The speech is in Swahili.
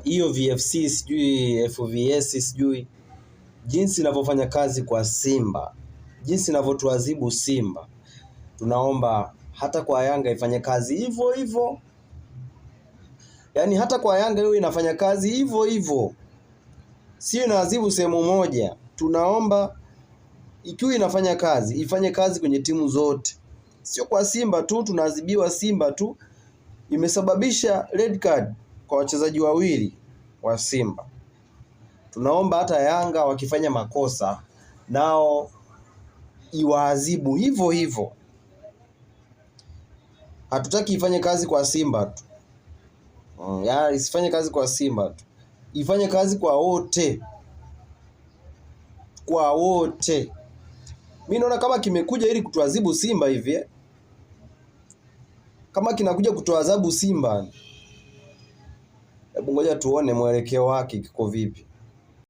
hiyo VFC sijui FVS sijui jinsi inavyofanya kazi kwa Simba, jinsi inavyotuadhibu Simba, tunaomba hata kwa Yanga ifanye kazi hivyo hivyo. Yaani hata kwa Yanga hiyo inafanya kazi hivyo hivyo, sio inaadhibu sehemu moja. Tunaomba ikiwa inafanya kazi, ifanye kazi kwenye timu zote, sio kwa Simba tu. Tunaadhibiwa Simba tu, imesababisha red card kwa wachezaji wawili wa Simba. Tunaomba hata Yanga wakifanya makosa nao iwaadhibu hivyo hivyo. Hatutaki ifanye kazi kwa Simba tu. Isifanye kazi kwa Simba tu, ifanye kazi kwa wote, kwa wote. Mimi naona kama kimekuja ili kutuadhibu Simba hivi, kama kinakuja kutuadhibu Simba, hebu ngoja tuone mwelekeo wake kiko vipi.